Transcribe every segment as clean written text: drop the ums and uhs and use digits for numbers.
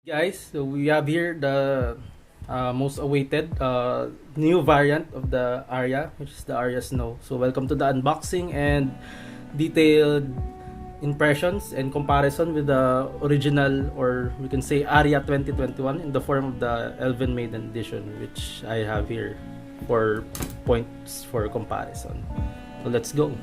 Guys, so we have here the most awaited new variant of the Aria, which is the Aria Snow. So welcome to the unboxing and detailed impressions and comparison with the original, or we can say Aria 2021 in the form of the Elven Maiden edition, which I have here for points for comparison. So let's go.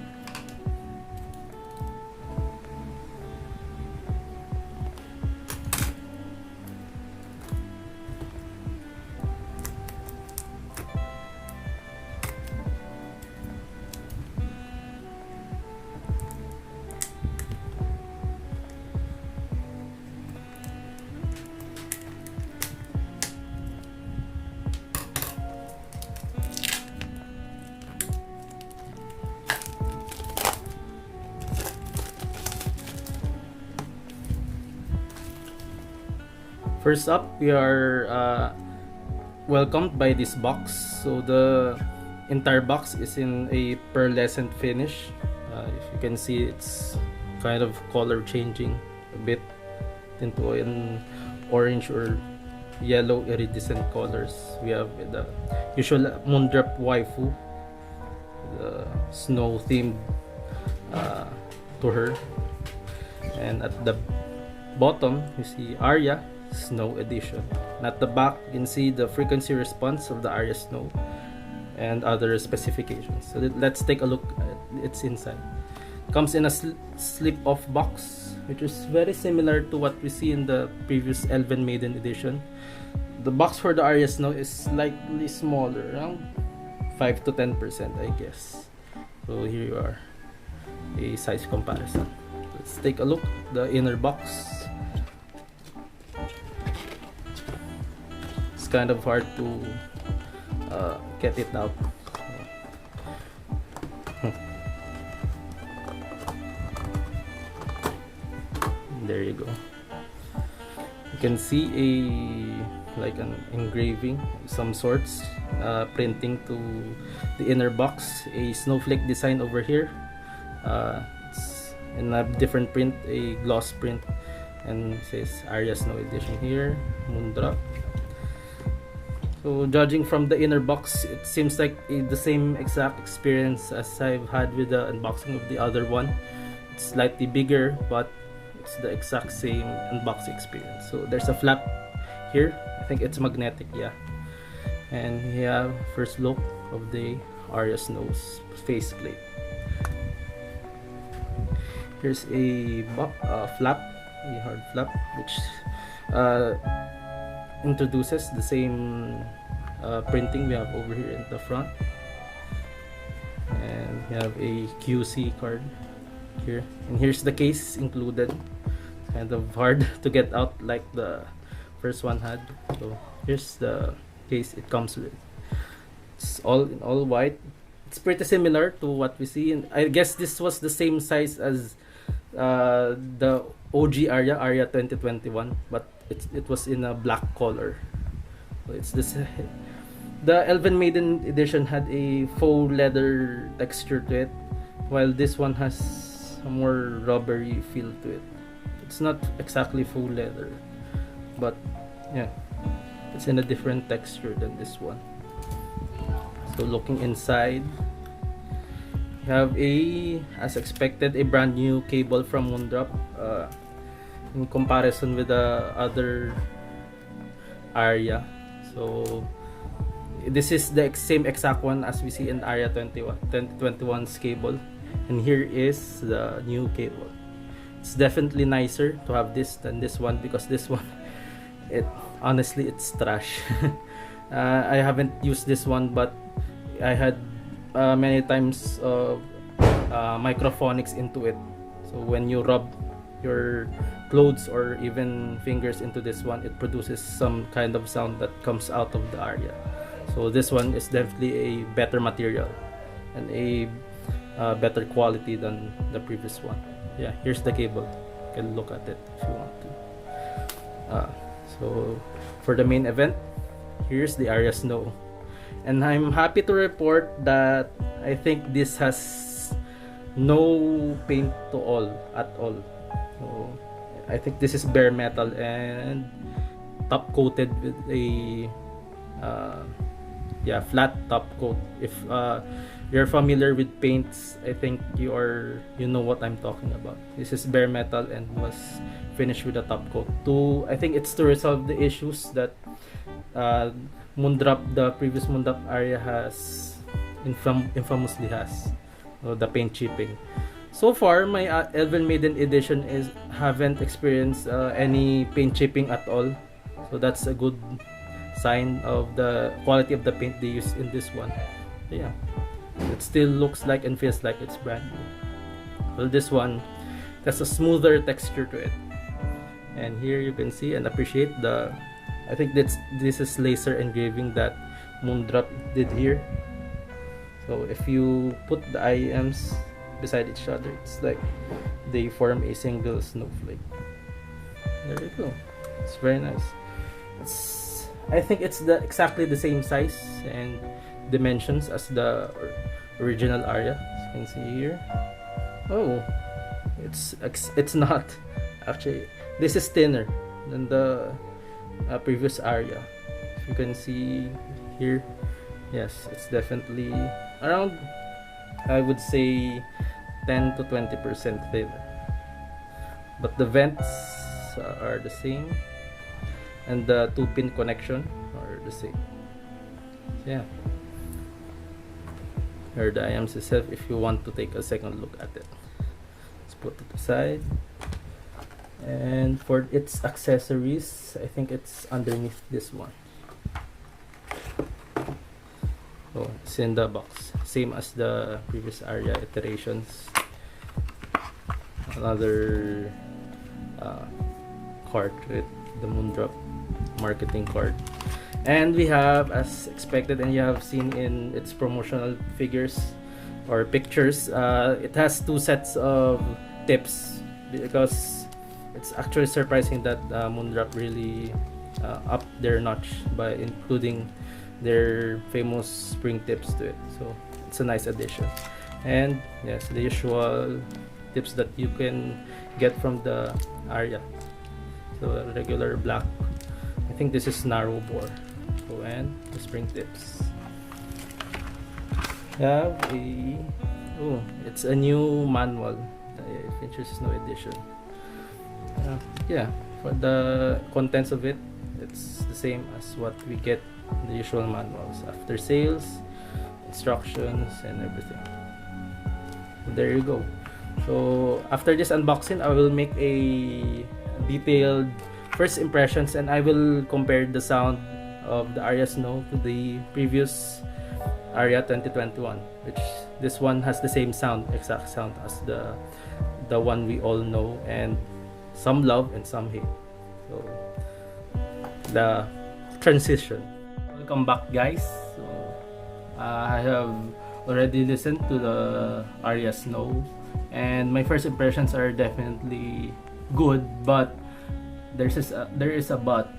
First up, we are welcomed by this box. So the entire box is in a pearlescent finish. If you can see, it's kind of color changing a bit into an orange or yellow iridescent colors. We have the usual Moondrop waifu, the snow themed to her, and at the bottom you see Aria Snow edition. And at the back you can see the frequency response of the Aria Snow and other specifications. So let's take a look at its inside. Comes in a slip-off box, which is very similar to what we see in the previous Elven Maiden edition. The box for the Aria Snow is slightly smaller, around 5 to 10%, I guess. So here you are, a size comparison. Let's take a look at the inner box. It's kind of hard to get it out. There you go. You can see like an engraving of some sorts, printing to the inner box, a snowflake design over here. It's in a different print, a gloss print, and it says Aria Snow edition here, Moondrop. So judging from the inner box, it seems like the same exact experience as I've had with the unboxing of the other one. It's slightly bigger, but it's the exact same unboxing experience. So there's a flap here. I think it's magnetic, yeah. And we have first look of the Aria Snow's faceplate. Here's a flap, a hard flap, which introduces the same printing we have over here in the front, and we have a QC card here, and here's the case included. Kind of hard to get out like the first one had. So here's the case it comes with. It's all in all white. It's pretty similar to what we see, and I guess this was the same size as the OG Aria 2021, but it was in a black color. So it's this. The Elven Maiden edition had a faux leather texture to it, while this one has a more rubbery feel to it. It's not exactly faux leather, but yeah, it's in a different texture than this one. So looking inside, you have as expected, a brand new cable from Moondrop. In comparison with the other Aria. So this is the same exact one as we see in Aria 2021's cable, and here is the new cable. It's definitely nicer to have this than this one, because this one, honestly it's trash. I haven't used this one, but I had many times microphonics into it. So when you rub your clothes or even fingers into this one, it produces some kind of sound that comes out of the Aria. So this one is definitely a better material and a better quality than the previous one. Yeah, here's the cable. You can look at it if you want to. So for the main event, here's the Aria Snow, and I'm happy to report that I think this has no paint at all. So I think this is bare metal, and top coated with a flat top coat. If you're familiar with paints, I think you know what I'm talking about. This is bare metal and was finished with a top coat. I think it's to resolve the issues that the previous Moondrop Aria has infamously has, the paint chipping. So far, my Elven Maiden edition haven't experienced any paint chipping at all. So that's a good sign of the quality of the paint they use in this one. So yeah, it still looks like and feels like it's brand new. Well, this one has a smoother texture to it. And here you can see and appreciate I think this is laser engraving that Moondrop did here. So if you put the IEMs beside each other, it's like they form a single snowflake. There you go. It's very nice. I think it's exactly the same size and dimensions as the original Aria, as you can see here. Oh, it's not actually. This is thinner than the previous Aria. If you can see here, yes, it's definitely around, I would say, 10 to 20% thinner. But the vents are the same, and the 2-pin connection are the same. Yeah. Here are the IMs itself if you want to take a second look at it. Let's put it aside. And for its accessories, I think it's underneath this one. Oh, it's in the box, same as the previous Aria iterations. Another card with the Moondrop marketing card. And we have, as expected and you have seen in its promotional figures or pictures, it has 2 sets of tips, because it's actually surprising that Moondrop really upped their notch by including their famous spring tips to it. So it's a nice addition. And yes, the usual tips that you can get from the Aria. So a regular black, I think this is narrow bore. So, and the spring tips. It's a new manual, the Fincher's Snow edition. Yeah, for the contents of it, it's the same as what we get in the usual manuals. After sales, instructions, and everything. There you go. So after this unboxing, I will make a detailed first impressions, and I will compare the sound of the Aria Snow to the previous Aria 2021, which this one has the same exact sound as the one we all know, and some love and some hate. So the transition. Welcome back, guys. So I have already listened to the Aria Snow, and my first impressions are definitely good, but there is a but.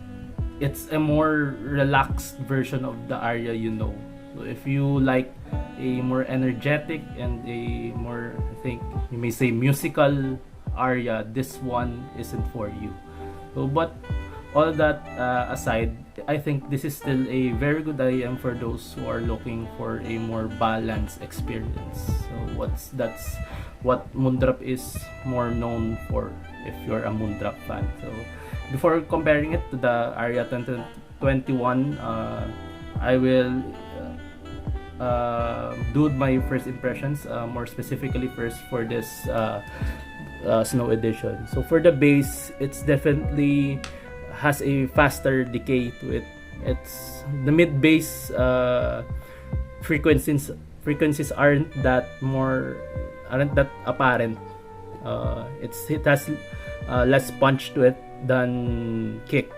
It's a more relaxed version of the Aria you know. So if you like a more energetic and a more, I think you may say, musical Aria, this one isn't for you. So, but all that aside, I think this is still a very good IM for those who are looking for a more balanced experience. So that's what Moondrop is more known for, if you're a Moondrop fan. So before comparing it to the Aria 2021, I will do my first impressions, more specifically first for this Snow edition. So for the bass, it's definitely has a faster decay to it. It's the mid bass frequencies aren't that apparent. It has less punch to it than kick,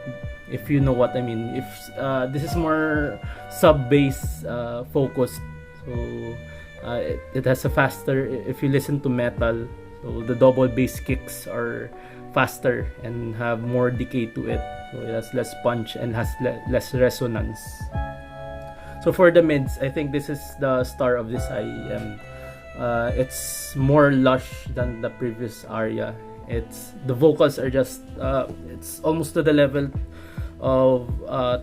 if you know what I mean. If this is more sub bass focused, so it has a faster, if you listen to metal, so the double bass kicks are faster and have more decay to it, so it has less punch and has less resonance. So for the mids, I think this is the star of this IEM. It's more lush than the previous Aria. The vocals are just it's almost to the level of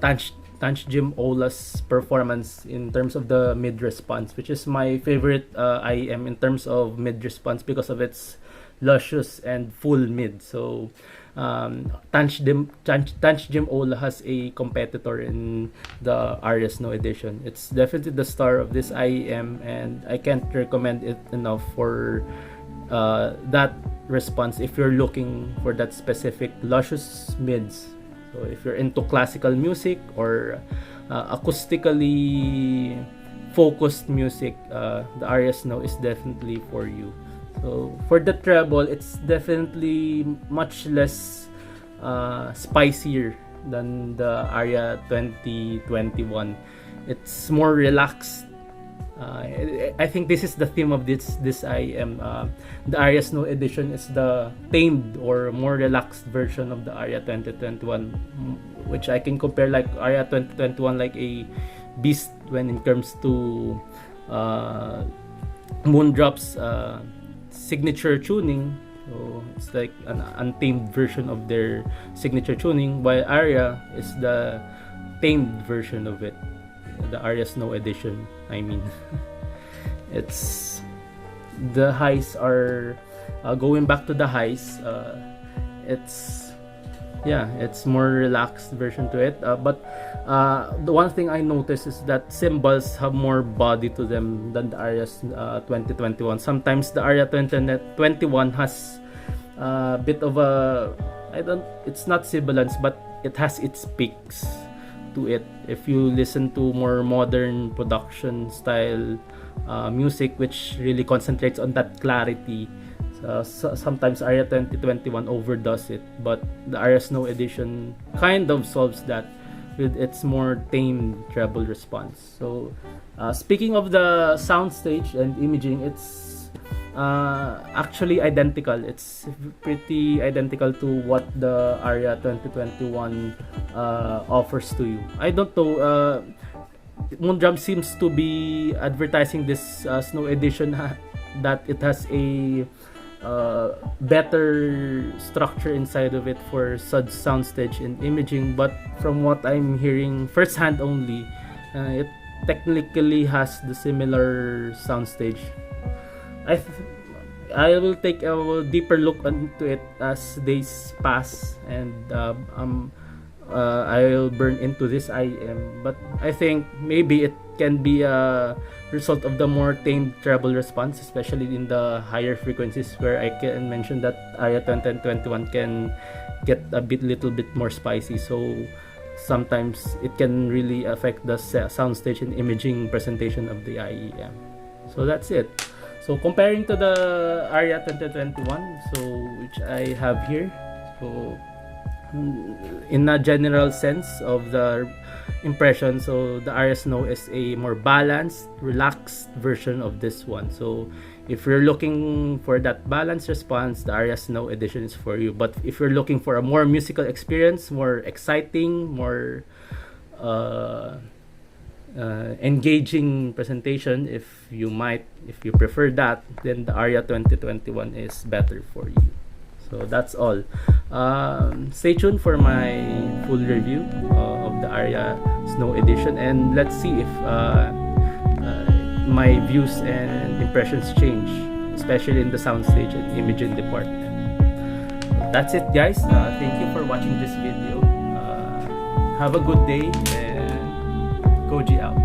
𝘗𝗪𝙞𝙀 performance in terms of the mid response, which is my favorite IEM in terms of mid response because of its luscious and full mid. So 𝘗𝗪𝙞𝙀 has a competitor in the Aria Snow edition. It's definitely the star of this IEM, and I can't recommend it enough for that response if you're looking for that specific luscious mids. So if you're into classical music or acoustically focused music, the Aria Snow is definitely for you. So for the treble, it's definitely much less spicier than the Aria 2021. It's more relaxed. I think this is the theme of this IEM. The Aria Snow edition is the tamed or more relaxed version of the Aria 2021, which I can compare like Aria 2021 like a beast when it comes to Moondrop's signature tuning. So it's like an untamed version of their signature tuning, while Aria is the tamed version of it, the Aria Snow edition, I mean. It's the highs are going back to the highs. It's more relaxed version to it, but the one thing I noticed is that cymbals have more body to them than the Aria 2021. Sometimes the Aria 2021 has a bit of a, it's not sibilance, but it has its peaks to it. If you listen to more modern production style music, which really concentrates on that clarity, sometimes Aria 2021 overdoes it, but the Aria Snow edition kind of solves that with its more tame treble response. So speaking of the soundstage and imaging, it's actually identical. It's pretty identical to what the Aria 2021 offers to you. I don't know, Moondrop seems to be advertising this Snow edition that it has a better structure inside of it for such soundstage and imaging, but from what I'm hearing firsthand only, it technically has the similar soundstage. I will take a deeper look into it as days pass, and I'll burn into this IEM, but I think maybe it can be a result of the more tamed treble response, especially in the higher frequencies, where I can mention that Aria 2021 can get a little bit more spicy. So sometimes it can really affect the soundstage and imaging presentation of the IEM. So that's it. So comparing to the Aria 2021, so which I have here, so in a general sense of the impression, so the Aria Snow is a more balanced, relaxed version of this one. So if you're looking for that balanced response, the Aria Snow edition is for you. But if you're looking for a more musical experience, more exciting, more engaging presentation, if you prefer that, then the Aria 2021 is better for you. So that's all. Stay tuned for my full review of the Aria Snow edition, and let's see if my views and impressions change, especially in the soundstage and imaging department. That's it, guys. Thank you for watching this video. Have a good day, and Goji out.